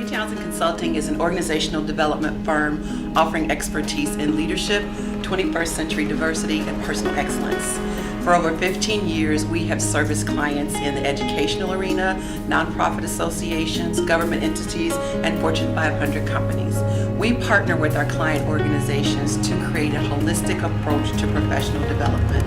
Townsend Consulting is an organizational development firm offering expertise in leadership, 21st century diversity, and personal excellence. For over 15 years, we have serviced clients in the educational arena, nonprofit associations, government entities, and Fortune 500 companies. We partner with our client organizations to create a holistic approach to professional development.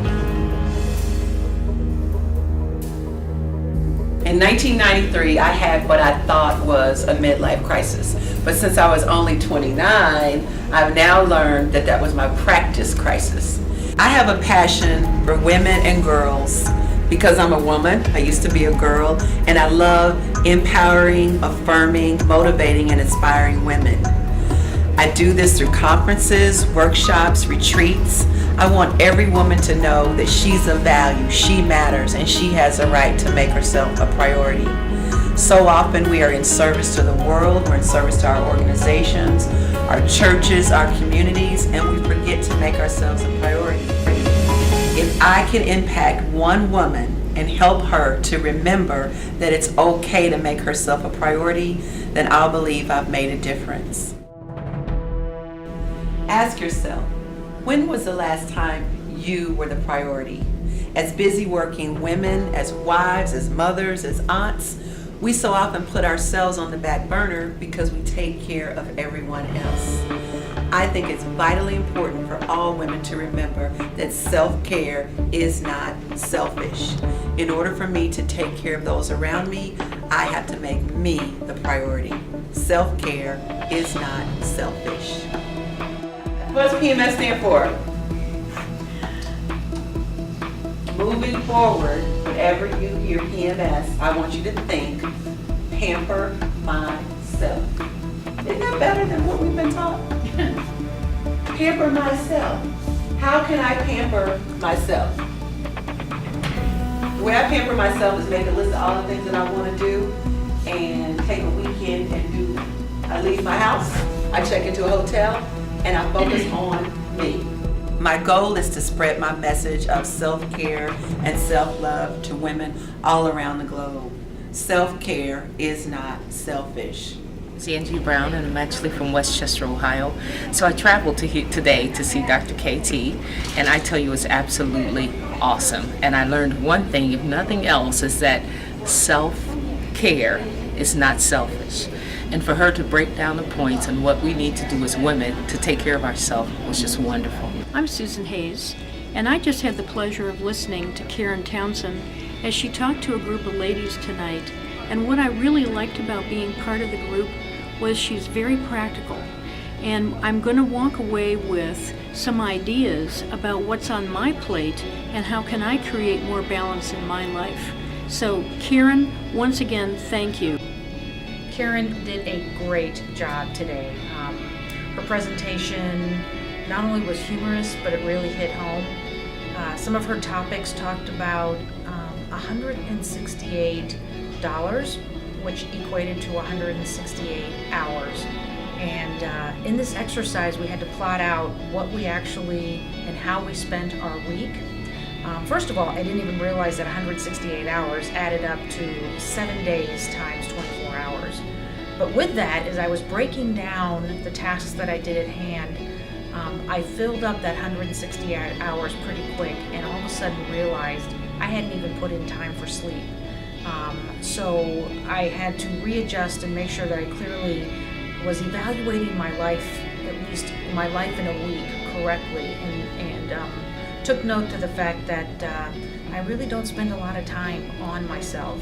In 1993, I had what I thought was a midlife crisis. But since I was only 29, I've now learned that that was my practice crisis. I have a passion for women and girls because I'm a woman. I used to be a girl, and I love empowering, affirming, motivating, and inspiring women. I do this through conferences, workshops, retreats. I want every woman to know that she's of value, she matters, and she has a right to make herself a priority. So often we are in service to the world, we're in service to our organizations, our churches, our communities, and we forget to make ourselves a priority. If I can impact one woman and help her to remember that it's okay to make herself a priority, then I'll believe I've made a difference. Ask yourself, when was the last time you were the priority? As busy working women, as wives, as mothers, as aunts, we so often put ourselves on the back burner because we take care of everyone else. I think it's vitally important for all women to remember that self-care is not selfish. In order for me to take care of those around me, I have to make me the priority. Self-care is not selfish. What does PMS stand for? Moving forward, whenever you hear PMS, I want you to think, pamper myself. Isn't that better than what we've been taught? Pamper myself. How can I pamper myself? The way I pamper myself is make a list of all the things that I want to do and take a weekend and do them. I leave my house, I check into a hotel, and I focus on me. My goal is to spread my message of self-care and self-love to women all around the globe. Self-care is not selfish. It's Angie Brown, and I'm actually from Westchester, Ohio. So I traveled to here today to see Dr. KT, and I tell you it's absolutely awesome. And I learned one thing, if nothing else, is that self-care is not selfish. And for her to break down the points and what we need to do as women to take care of ourselves was just wonderful. I'm Susan Hayes, and I just had the pleasure of listening to Karen Townsend as she talked to a group of ladies tonight. And what I really liked about being part of the group was she's very practical. And I'm going to walk away with some ideas about what's on my plate and how can I create more balance in my life. So Karen, once again, thank you. Karen did a great job today. Her presentation not only was humorous, but it really hit home. Some of her topics talked about $168, which equated to 168 hours. And in this exercise, we had to plot out what we actually and how we spent our week. First of all, I didn't even realize that 168 hours added up to 7 days times 24 hours. But with that, as I was breaking down the tasks that I did at hand, I filled up that 160 hours pretty quick and all of a sudden realized I hadn't even put in time for sleep. So I had to readjust and make sure that I clearly was evaluating my life, at least my life in a week, correctly, and took note to the fact that I really don't spend a lot of time on myself.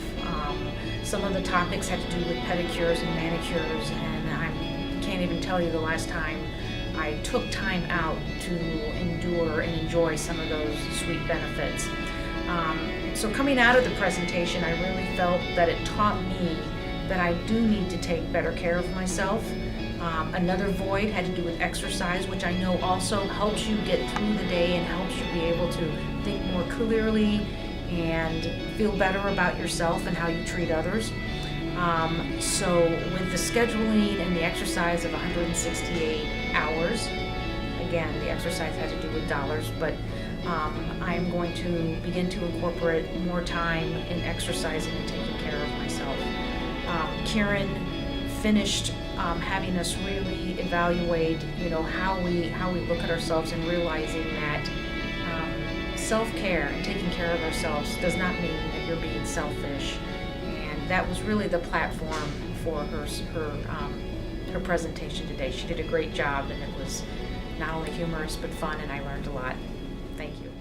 Some of the topics had to do with pedicures and manicures, and I can't even tell you the last time I took time out to endure and enjoy some of those sweet benefits. So coming out of the presentation, I really felt that it taught me that I do need to take better care of myself. Another void had to do with exercise, which I know also helps you get through the day and helps you be able to think more clearly and feel better about yourself and how you treat others. So with the scheduling and the exercise of 168 hours, again, the exercise had to do with dollars, but I'm going to begin to incorporate more time in exercising and taking care of myself. Karen finished having us really evaluate, how we look at ourselves, and realizing that self-care and taking care of ourselves does not mean that you're being selfish. And that was really the platform for her presentation today. She did a great job, and it was not only humorous but fun, and I learned a lot. Thank you.